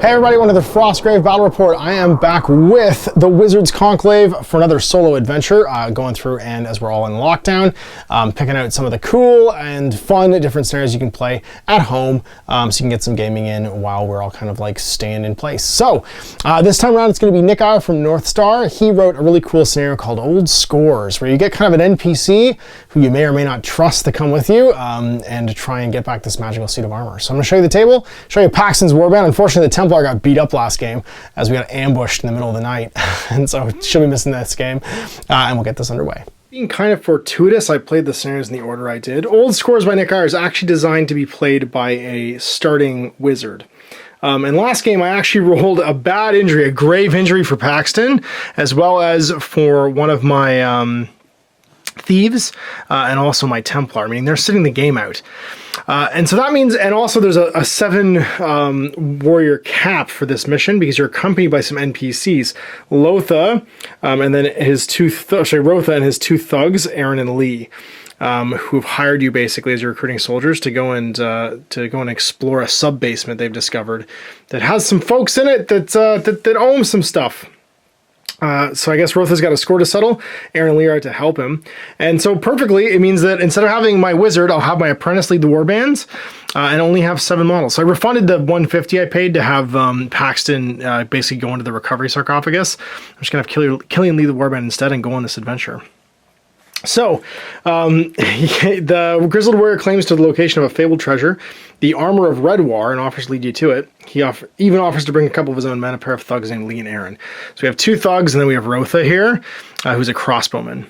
Hey everybody, welcome to the Frostgrave Battle Report. I am back with the Wizards Conclave for another solo adventure, going through, and as we're all in lockdown, picking out some of the cool and fun different scenarios you can play at home, so you can get some gaming in while we're all kind of like staying in place. So this time around it's going to be Nick from North Star. He wrote a really cool scenario called Old Scores, where you get kind of an NPC who you may or may not trust to come with you, and to try and get back this magical suit of armor. So I'm going to show you the table, show you Paxton's warband. Unfortunately, the Templar got beat up last game as we got ambushed in the middle of the night, and so she'll be missing this game, and we'll get this underway. Being kind of fortuitous, I played the scenarios in the order I did. Old Scores by Nick is actually designed to be played by a starting wizard. And last game, I actually rolled a bad injury, a grave injury for Paxton, as well as for one of my thieves, and also my Templar, meaning they're sitting the game out. And so that means, and also there's a 7 warrior cap for this mission because you're accompanied by some NPCs, Rotha, and then his Rotha and his 2 thugs, Aaron and Lee, who've hired you basically as your recruiting soldiers to go and explore a sub basement they've discovered that has some folks in it that own some stuff. So I guess Rotha's got a score to settle. Aaron and Lee are to help him. And so perfectly, it means that instead of having my wizard, I'll have my apprentice lead the warbands, and only have 7 models. So I refunded the $150 I paid to have Paxton basically go into the recovery sarcophagus. I'm just going to have Killian lead the warband instead and go on this adventure. So, the Grizzled Warrior claims to the location of a fabled treasure, the armor of Redwar, and offers to lead you to it. He even offers to bring a couple of his own men, a pair of thugs named Lee and Aaron. So we have 2 thugs, and then we have Rotha here, who's a crossbowman.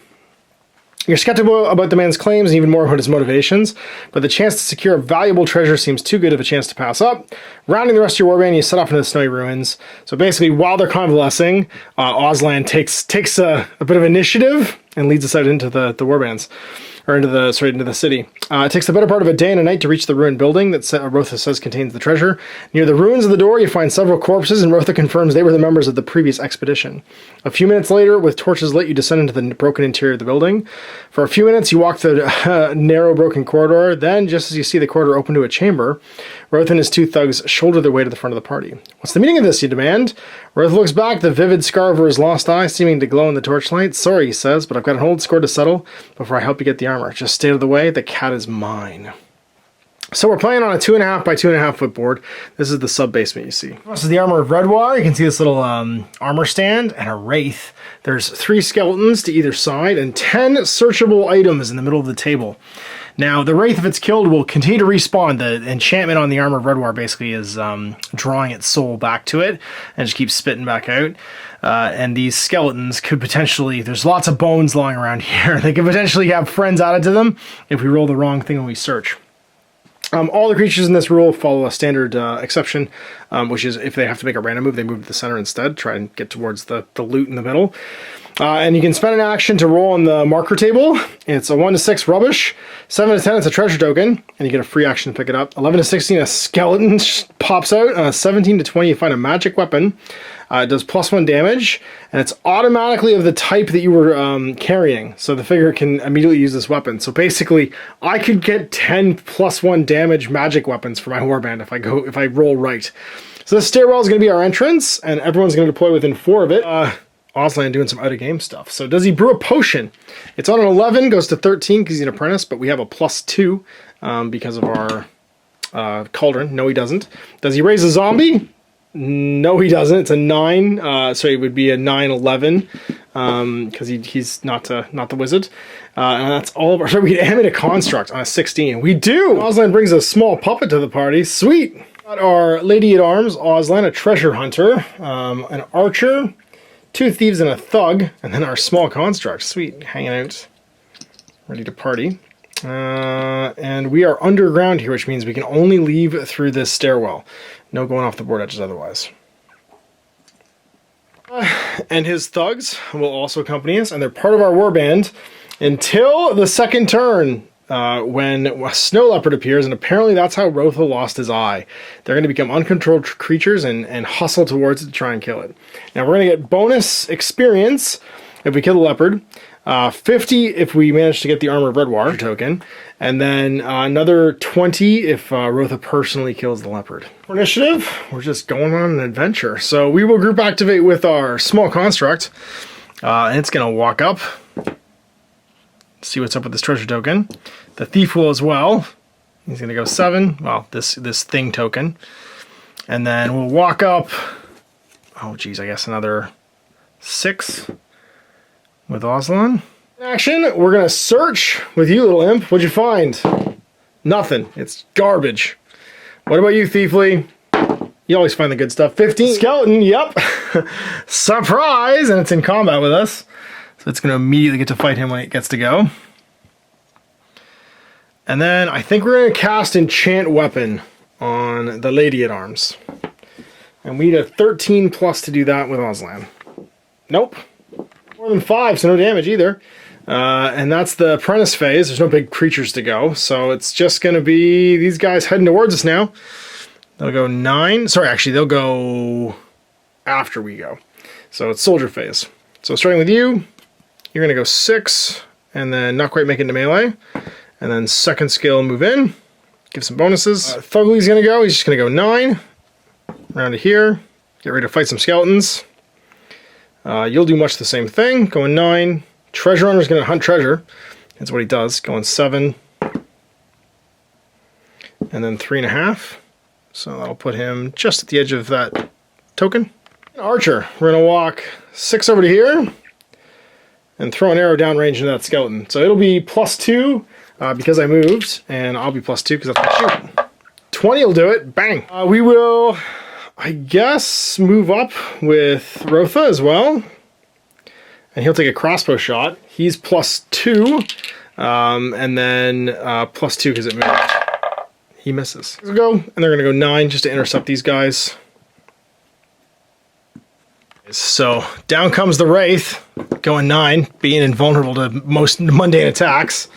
You're skeptical about the man's claims and even more about his motivations, but the chance to secure a valuable treasure seems too good of a chance to pass up. Rounding the rest of your warband, you set off into the snowy ruins. So basically, while they're convalescing, Oslan takes a bit of initiative and leads us out into the warbands, or into the city. It takes the better part of a day and a night to reach the ruined building that Rotha says contains the treasure. Near the ruins of the door, you find several corpses, and Rotha confirms they were the members of the previous expedition. A few minutes later, with torches lit, you descend into the broken interior of the building. For a few minutes, you walk the narrow, broken corridor. Then, just as you see the corridor open to a chamber, Rotha and his 2 thugs shoulder their way to the front of the party. What's the meaning of this, you demand? Rotha looks back, the vivid scar over his lost eye seeming to glow in the torchlight. Sorry, he says, but I've got an old score to settle before I help you get the armor. Just stay out of the way, the cat is mine. So we're playing on a 2.5 by 2.5 foot board. This is the sub basement you see. This is the armor of Redwar. You can see this little armor stand and a wraith. There's 3 skeletons to either side and 10 searchable items in the middle of the table. Now, the wraith, if it's killed, will continue to respawn. The enchantment on the armor of Redwar basically is drawing its soul back to it and just keeps spitting back out. And these skeletons could potentially, there's lots of bones lying around here. They could potentially have friends added to them if we roll the wrong thing when we search. All the creatures in this rule follow a standard exception, which is if they have to make a random move, they move to the center instead, try and get towards the loot in the middle. And you can spend an action to roll on the marker table. It's a 1 to 6 rubbish, 7 to 10 it's a treasure token, and you get a free action to pick it up. 11 to 16 a skeleton pops out. 17 to 20 you find a magic weapon. It does +1 damage, and it's automatically of the type that you were carrying, so the figure can immediately use this weapon. So basically, I could get 10 +1 damage magic weapons for my warband if I roll right. So this stairwell is going to be our entrance, and everyone's going to deploy within 4 of it. Oslan doing some out-of-game stuff. So does he brew a potion? It's on an 11, goes to 13 because he's an apprentice, but we have a +2 because of our cauldron. No, he doesn't. Does he raise a zombie? No, he doesn't. It's a 9, so it would be a 9-11 because he's not the wizard. And that's all of our. So we can animate a construct on a 16. We do. Oslan brings a small puppet to the party. Sweet. Got our lady at arms, Oslan, a treasure hunter, an archer, 2 thieves and a thug, and then our small construct. Sweet, hanging out, ready to party. And we are underground here, which means we can only leave through this stairwell. No going off the board edges otherwise. And his thugs will also accompany us, and they're part of our warband until the second turn, when a snow leopard appears, and apparently that's how Rotha lost his eye. They're going to become uncontrolled creatures and hustle towards it to try and kill it. Now we're going to get bonus experience if we kill the leopard. 50 if we manage to get the Armor of Redwar token, and then another 20 if Rotha personally kills the Leopard. For initiative, we're just going on an adventure. So we will group activate with our small construct, and it's going to walk up, see what's up with this treasure token. The thief will as well. He's going to go 7. Well, this thing token. And then we'll walk up, oh geez, I guess another 6 with Oslan. In action, we're going to search with you, little imp. What'd you find? Nothing. It's garbage. What about you, Thiefly? You always find the good stuff. 15. Skeleton, yep. Surprise! And it's in combat with us. So it's going to immediately get to fight him when it gets to go. And then I think we're going to cast Enchant Weapon on the Lady at Arms. And we need a 13 plus to do that with Oslan. Nope. More than 5, so no damage either. And that's the apprentice phase. There's no big creatures to go. So it's just going to be these guys heading towards us now. They'll go 9. Sorry, actually, they'll go after we go. So it's soldier phase. So starting with you, you're going to go 6, and then not quite make it into melee. And then second skill, move in, give some bonuses. Thugly's going to go. He's just going to go 9. Around to here. Get ready to fight some skeletons. You'll do much the same thing. Going 9. Treasure Hunter's going to hunt treasure. That's what he does. Going 7. And then 3.5. So that'll put him just at the edge of that token. Archer. We're going to walk 6 over to here. And throw an arrow downrange into that skeleton. So it'll be +2 because I moved. And I'll be +2 because that's my shoot. 20 will do it. Bang. We will, I guess, move up with Rotha as well. And he'll take a crossbow shot. He's +2. And then +2 because it moved. He misses. We'll go. And they're going to go 9 just to intercept these guys. So down comes the Wraith, going 9, being invulnerable to most mundane attacks.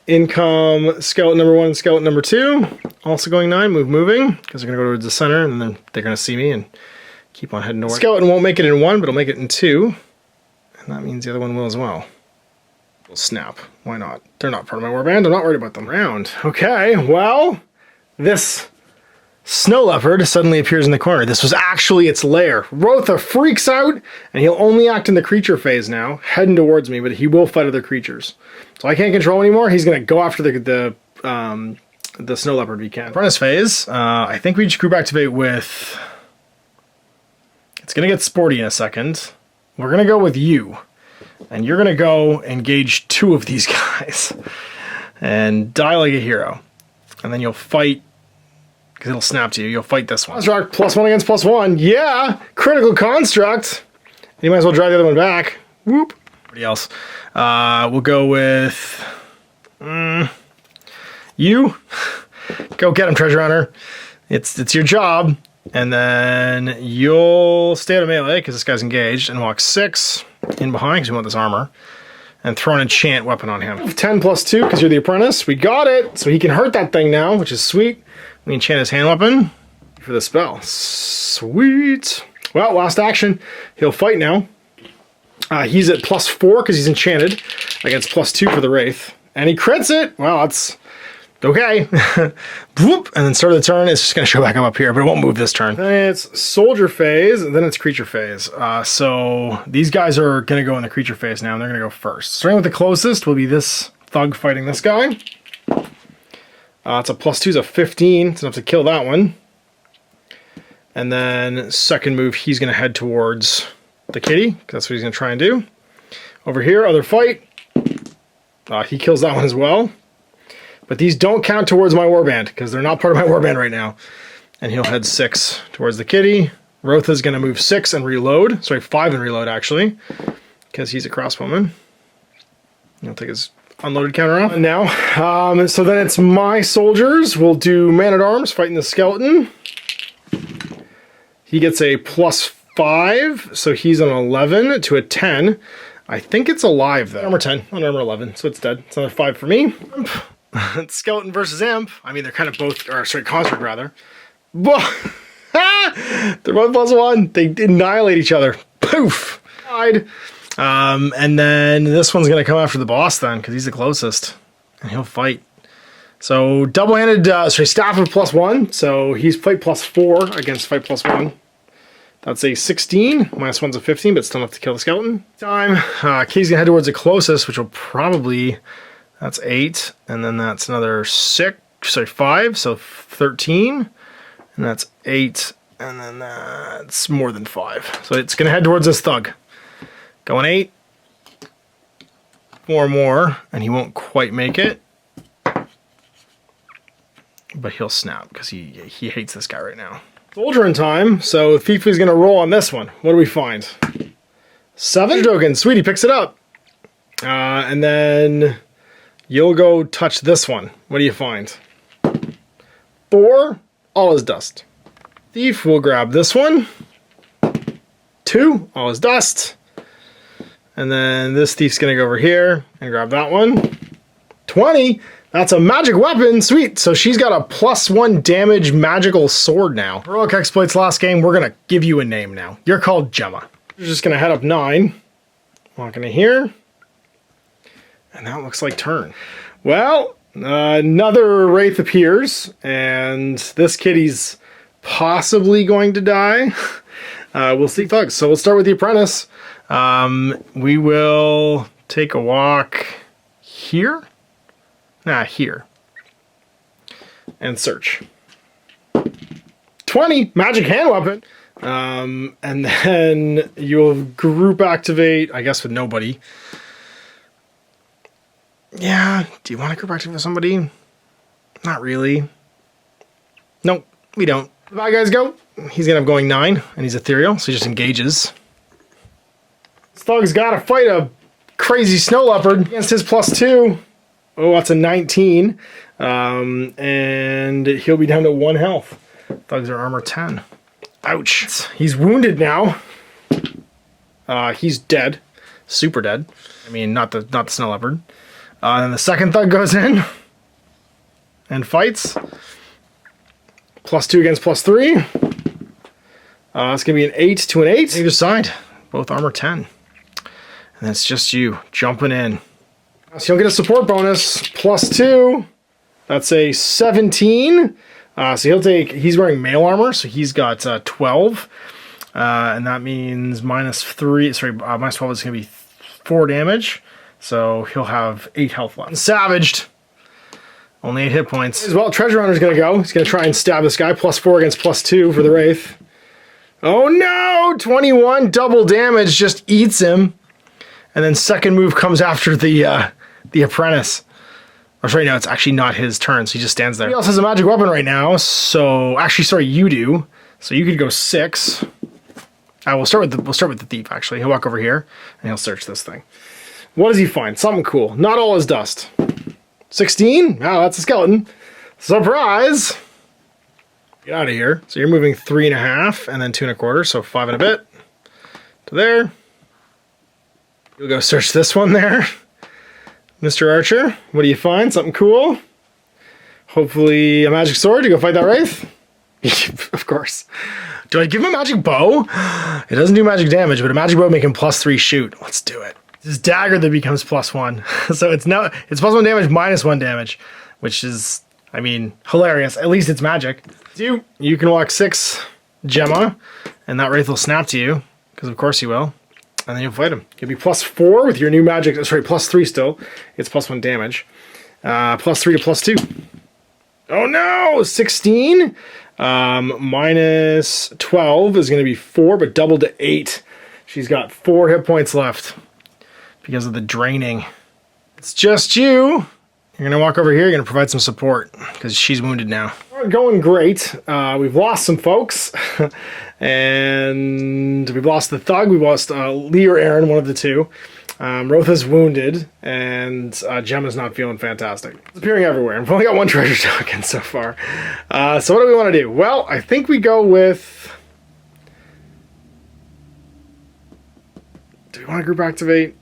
In come skeleton number 1 and skeleton number 2, also going 9, moving, because they're going to go towards the center, and then they're going to see me and keep on heading north. Skeleton won't make it in 1, but it'll make it in 2, and that means the other one will as well. We'll snap. Why not? They're not part of my warband. I'm not worried about them. Round. Okay, well, this Snow Leopard suddenly appears in the corner. This was actually its lair. Rotha freaks out, and he'll only act in the creature phase now, heading towards me, but he will fight other creatures. So I can't control anymore. He's going to go after the Snow Leopard if he can. Apprentice phase, I think we just group activate with... It's going to get sporty in a second. We're going to go with you. And you're going to go engage 2 of these guys. And die like a hero. And then you'll fight... because it'll snap to you. You'll fight this one. Construct +1 against +1. Yeah! Critical construct! And you might as well drive the other one back. Whoop! Anybody else? We'll go with... you. Go get him, Treasure Hunter. It's your job. And then you'll stay out of melee, because this guy's engaged, and walk 6 in behind, because we want this armor. And throw an enchant weapon on him. 10 +2, because you're the apprentice. We got it! So he can hurt that thing now, which is sweet. We enchant his hand weapon for the spell. Sweet. Well, last action. He'll fight now. He's at +4 because he's enchanted against +2 for the Wraith. And he crits it. Well, that's okay. Boop. And then start of the turn. It's just going to show back up here, but it won't move this turn. Then it's soldier phase, and then it's creature phase. So these guys are going to go in the creature phase now, and they're going to go first. Starting with the closest will be this thug fighting this guy. It's a +2 is a 15. It's enough to kill that one. And then second move, he's going to head towards the kitty, because that's what he's going to try and do. Over here, other fight. He kills that one as well. But these don't count towards my warband, because they're not part of my warband right now. And he'll head 6 towards the kitty. Rotha's going to move 6 and reload. Sorry, 5 and reload, actually. Because he's a crossbowman. He'll take his unloaded counter off. And now, so then it's my soldiers. We'll do man-at-arms fighting the skeleton. He gets a +5, so he's an 11 to a 10. I think it's alive, though. Armor 10, on armor 11, so it's dead. It's another 5 for me. It's skeleton versus imp. I mean, they're kind of both, or sorry, construct, rather. They're both +1. They annihilate each other. Poof! Died. And then this one's going to come after the boss then, because he's the closest. And he'll fight. So double-handed, staff of +1. So he's fight +4 against fight +1. That's a 16. -1's a 15, but still enough to kill the skeleton. Time. Key's going to head towards the closest, which will probably... That's 8. And then that's another 5. So 13. And that's 8. And then that's more than 5. So it's going to head towards this thug. Going 8. 4 more. And he won't quite make it. But he'll snap because he hates this guy right now. Soldier in time, so Thief is going to roll on this one. What do we find? 7 tokens. Sweetie picks it up. And then you'll go touch this one. What do you find? 4. All is dust. Thief will grab this one. 2. All is dust. And then this thief's going to go over here and grab that one. 20. That's a magic weapon. Sweet. So she's got a +1 damage magical sword now. Heroic exploits last game. We're going to give you a name now. You're called Gemma. You're just going to head up 9. Walk into here. And that looks like turn. Well, another wraith appears. And this kitty's possibly going to die. We'll see thugs. So we'll start with the apprentice. We will take a walk here. Here. And search. 20, magic hand weapon. And then you'll group activate, I guess with nobody. Yeah, do you want to group activate with somebody? Not really. Nope, we don't. The bad guys go. He's gonna have going 9, and he's ethereal, so he just engages. This thug's gotta fight a crazy snow leopard against his +2. Oh, that's a 19. And he'll be down to 1 health. Thugs are armor 10. Ouch. He's wounded now. He's dead. Super dead. I mean, not the snow leopard. And the second thug goes in and fights. +2 against +3. It's going to be an 8 to an 8. Either side. Both armor 10. And it's just you jumping in. So he'll get a support bonus, +2. That's a 17. So he's wearing mail armor, so he's got 12. And that means -3, -12 is going to be 4 damage. So he'll have 8 health left. Savaged. Only 8 hit points. As well, Treasure Hunter's going to go. He's going to try and stab this guy, +4 against +2 for the Wraith. Oh no! 21, double damage, just eats him. And then second move comes after the apprentice. Or sorry, no, it's actually not his turn, so he just stands there. He else has a magic weapon right now, so actually, sorry, you do. So you could go 6. We'll start with the thief. Actually, he'll walk over here and he'll search this thing. What does he find? Something cool. Not all is dust. 16. Wow, that's a skeleton. Surprise! Get out of here. So you're moving 3.5 and then 2 1/4, so 5 and a bit to there. You'll go search this one there. Mr. Archer, what do you find? Something cool? Hopefully a magic sword to go fight that wraith? Of course. Do I give him a magic bow? It doesn't do magic damage, but a magic bow make him +3 shoot. Let's do it. This dagger that becomes +1. So it's +1 damage, -1 damage, which is, I mean, hilarious. At least it's magic. You can walk 6 Gemma, and that wraith will snap to you, because of course you will. And then you'll fight him. You'll be +4 with your new magic. Sorry, +3 still. It's +1 damage. +3 to +2. Oh no! 16. -12 is going to be 4, but doubled to 8. She's got 4 hit points left because of the draining. It's just you. You're going to walk over here. You're going to provide some support because she's wounded now. We're going great. We've lost some folks. And we've lost the thug. We've lost Lee or Aaron, one of the two. Rotha's wounded, and Gemma's not feeling fantastic. It's appearing everywhere. I've only got 1 treasure token so far. So what do we want to do? Well, I think we go with... Do we want to group activate?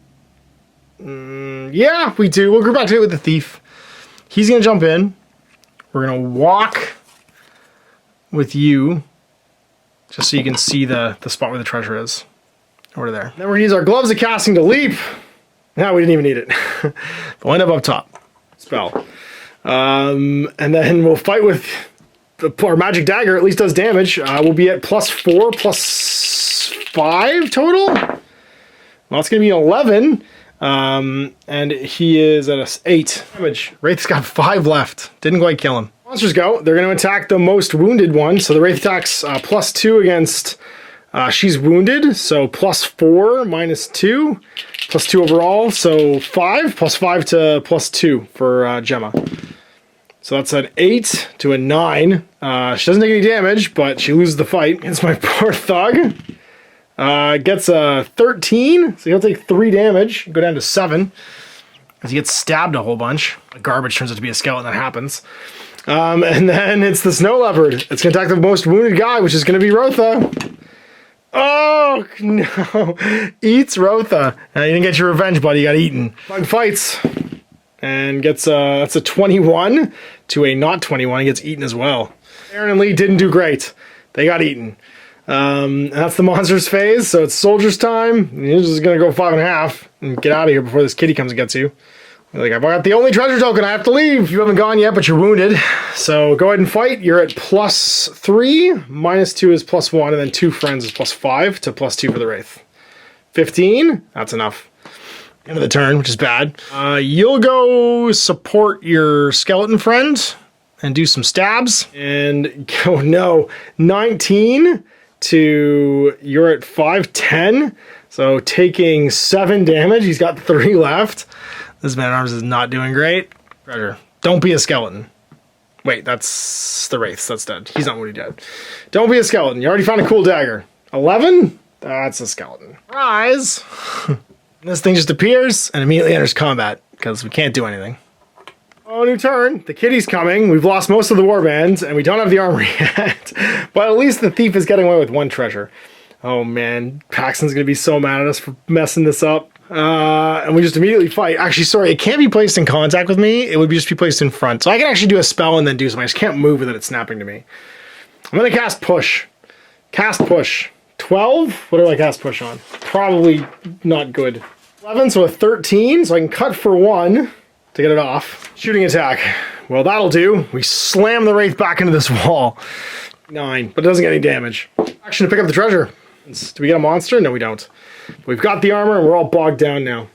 Yeah, we do. We'll group activate with the thief. He's going to jump in. We're going to walk with you, just so you can see the spot where the treasure is. over there. Then we're gonna use our gloves of casting to leap. No, we didn't even need it. But we'll end up top. Spell. And then we'll fight with our magic dagger. At least does damage. We'll be at +4, +5 total. Well, it's gonna be 11. And he is at a 8 damage. Wraith's got 5 left. Didn't quite kill him. Monsters go. They're going to attack the most wounded one. So the Wraith attacks +2 against... she's wounded, so +4 -2. +2 overall, so 5. +5 to +2 for Gemma. So that's an 8 to a 9. She doesn't take any damage, but she loses the fight. It's my poor thug. Gets a 13, so he'll take 3 damage, go down to 7, as he gets stabbed a whole bunch. Garbage turns out to be a skeleton, that happens. And then it's the Snow Leopard. It's going to attack the most wounded guy, which is going to be Rotha. Oh, no. Eats Rotha. You didn't get your revenge, buddy. You got eaten. Bug fights. And gets that's a 21 to a not 21. He gets eaten as well. Aaron and Lee didn't do great. They got eaten. And that's the monsters phase, so it's soldiers time. You're just gonna go 5.5 and get out of here before this kitty comes and gets you. You're like, I've got the only treasure token, I have to leave. You haven't gone yet, but you're wounded. So go ahead and fight. You're at +3, -2 is +1, and then 2 friends is +5 to +2 for the Wraith. 15, that's enough. End of the turn, which is bad. You'll go support your skeleton friend and do some stabs. And go, no, 19 to, you're at 5, 10. So taking 7 damage, he's got 3 left. This man-at-arms is not doing great. Treasure. Don't be a skeleton. Wait, that's the Wraith. That's dead. He's not wounded yet. Don't be a skeleton. You already found a cool dagger. 11? That's a skeleton. Rise! This thing just appears and immediately enters combat because we can't do anything. Oh, new turn. The kitty's coming. We've lost most of the warbands and we don't have the armor yet. But at least the thief is getting away with 1 treasure. Oh man, Paxton's gonna be so mad at us for messing this up. And we just immediately fight. Actually, sorry, it can't be placed in contact with me. It would just be placed in front. So I can actually do a spell and then do something. I just can't move without it snapping to me. I'm gonna cast push. Cast push. 12? What do I cast push on? Probably not good. 11, so a 13. So I can cut for 1 to get it off. Shooting attack. Well, that'll do. We slam the Wraith back into this wall. 9, but it doesn't get any damage. Action to pick up the treasure. Do we get a monster? No, we don't. We've got the armor and we're all bogged down now.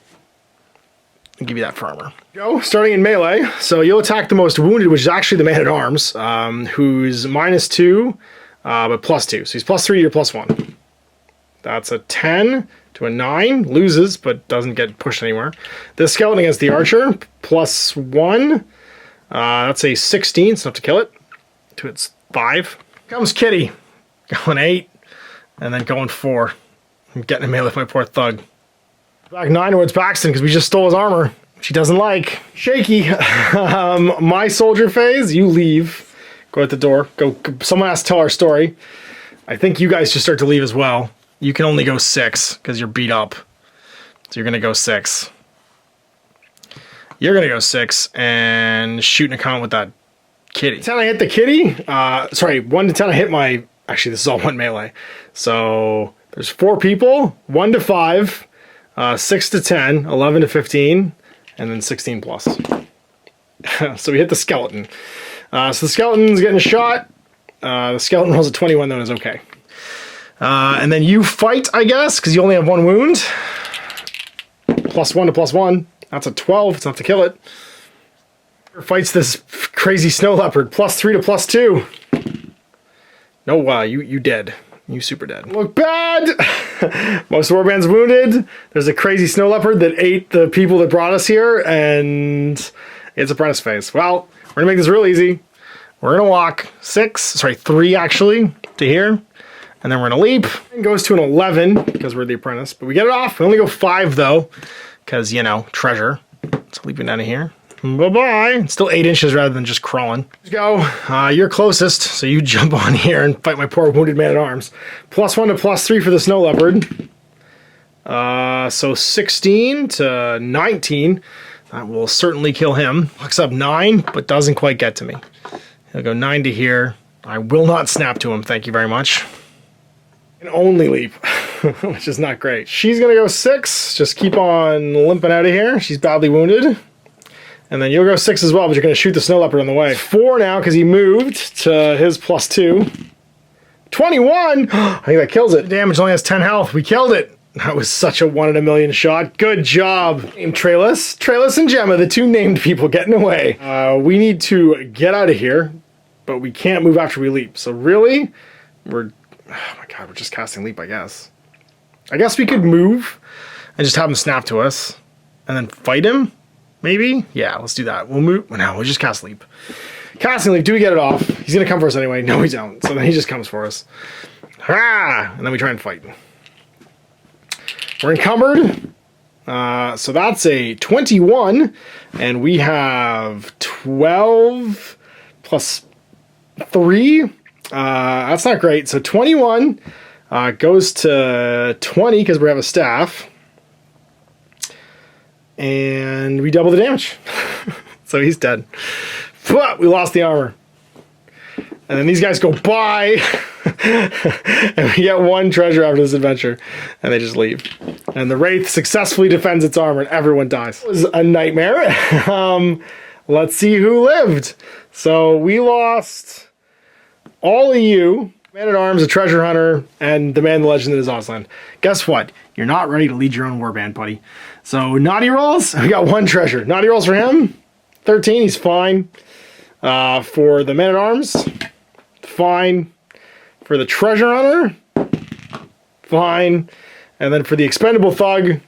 I'll give you that for armor. Go, starting in melee. So you'll attack the most wounded, which is actually the man-at-arms, who's -2, but +2. So he's +3, you're +1. That's a 10 to a 9. Loses, but doesn't get pushed anywhere. This skeleton against the archer, +1. That's a 16, so enough to kill it. To its 5. Comes Kitty. Going 8. And then going 4. I'm getting in melee with my poor thug. Back 9 towards Paxton because we just stole his armor. She doesn't like. Shaky. My soldier phase, you leave. Go out the door. Go. Someone has to tell our story. I think you guys should start to leave as well. You can only go 6 because you're beat up. So you're going to go 6. You're going to go 6 and shoot an account with that kitty. 10 I hit the kitty. Sorry, 1 to 10 I hit my... Actually, this is all 1 melee. So there's 4 people. 1 to 5. 6 to 10. 11 to 15. And then 16 plus. So we hit the skeleton. So the skeleton's getting a shot. The skeleton rolls a 21 though and is okay. And then you fight, I guess, because you only have 1 wound. +1 to +1. That's a 12. It's enough to kill it. Fights this crazy snow leopard. +3 to +2. No, you dead. You super dead. Look bad! Most warband's wounded. There's a crazy snow leopard that ate the people that brought us here, and it's apprentice phase. Well, we're gonna make this real easy. We're gonna walk 3 actually, to here, and then we're gonna leap. It goes to an 11, because we're the apprentice, but we get it off. We only go 5 though, because, you know, treasure. So leaping out of here. Bye-bye. It's still 8 inches rather than just crawling. Let's go. You're closest, so you jump on here and fight my poor wounded man-at-arms. +1 to +3 for the snow leopard. So 16 to 19. That will certainly kill him. Looks up 9, but doesn't quite get to me. He'll go 9 to here. I will not snap to him, thank you very much. And only leap. which is not great. She's gonna go 6. Just keep on limping out of here. She's badly wounded. And then you'll go 6 as well, but you're gonna shoot the snow leopard on the way. 4 now, because he moved to his +2. 21! I think that kills it. Damage only has 10 health. We killed it. That was such a 1 in a million shot. Good job. Named Traylus and Gemma, the 2 named people getting away. We need to get out of here, but we can't move after we leap. So really, oh my god, we're just casting leap, I guess. I guess we could move and just have him snap to us and then fight him, maybe? Yeah, let's do that. We'll move. No, we'll just cast leap. Casting leap, do we get it off? He's gonna come for us anyway. No, we don't. So then he just comes for us. Ah! And then we try and fight. We're encumbered. So that's a 21. And we have 12 plus 3. That's not great. So 21 goes to 20 because we have a staff. And we double the damage. So he's dead. But we lost the armor. And then these guys go by. And we get 1 treasure after this adventure. And they just leave. And the wraith successfully defends its armor and everyone dies. It was a nightmare. Let's see who lived. So we lost all of you. Man-at-Arms, a treasure hunter, and the man, the legend that is Oslan. Guess what? You're not ready to lead your own warband, buddy. So naughty rolls, we got 1 treasure. Naughty rolls for him, 13, he's fine. For the Man-at-Arms, fine. For the treasure hunter, fine. And then for the expendable thug,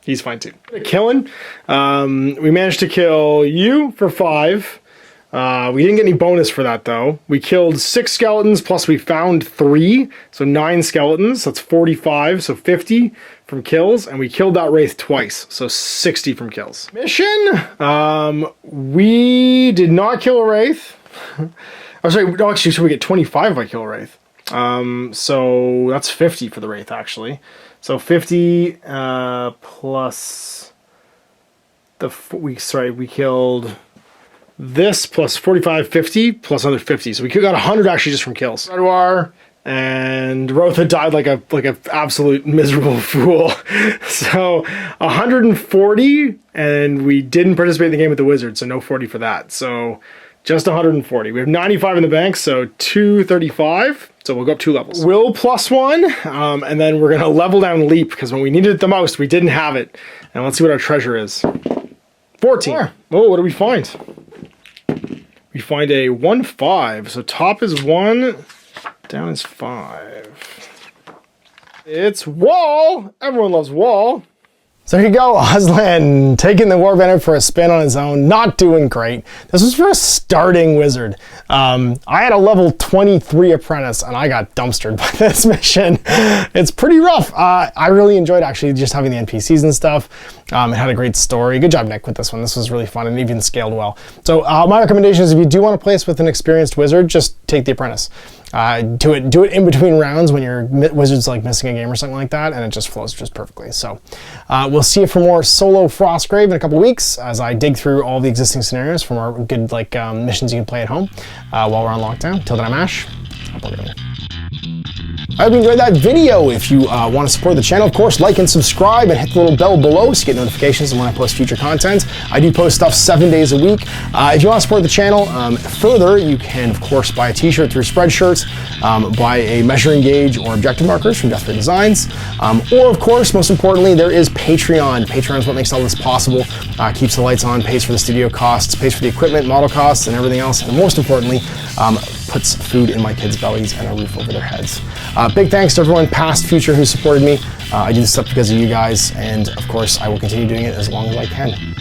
he's fine too. Killing, we managed to kill you for 5. We didn't get any bonus for that though. We killed 6 skeletons plus we found 3. So 9 skeletons, that's 45, so 50 from kills. And we killed that wraith twice, so 60 from kills. Mission, we did not kill a wraith. Oh, sorry, no, actually, so we get 25 if I kill a wraith. So that's 50 for the wraith actually. So 50 plus we killed this plus 45, 50 plus another 50. So we got 100 actually just from kills. Redwar and Rotha died like a absolute miserable fool. So 140, and we didn't participate in the game with the wizard, so no 40 for that. So just 140. We have 95 in the bank, so 235. So we'll go up 2 levels. Will +1, and then we're gonna level down leap because when we needed it the most, we didn't have it. And let's see what our treasure is. 14. Oh, what do we find? We find a 1-5. So top is 1, down is 5. It's Wall. Everyone loves Wall. So here you go, Oslan taking the warband for a spin on his own, not doing great. This was for a starting wizard. I had a level 23 apprentice and I got dumpstered by this mission. It's pretty rough. I really enjoyed actually just having the NPCs and stuff. It had a great story. Good job, Nick, with this one. This was really fun and even scaled well. So my recommendation is if you do want to play this with an experienced wizard, just take the apprentice. Do it in between rounds when your wizard's like missing a game or something like that, and it just flows just perfectly. So we'll see you for more solo Frostgrave in a couple weeks as I dig through all the existing scenarios from our good missions you can play at home while we're on lockdown. Till then, I'm Ash. I hope you enjoyed that video. If you want to support the channel, of course, like and subscribe and hit the little bell below so you get notifications when I post future content. I do post stuff 7 days a week. If you want to support the channel further, you can, of course, buy a t-shirt through Spreadshirts, buy a measuring gauge or objective markers from Deathbed Designs, or, of course, most importantly, there is Patreon. Patreon is what makes all this possible, keeps the lights on, pays for the studio costs, pays for the equipment, model costs, and everything else, and most importantly, puts food in my kids' bellies and a roof over their heads. Big thanks to everyone, past, future, who supported me. I do this stuff because of you guys, and of course, I will continue doing it as long as I can.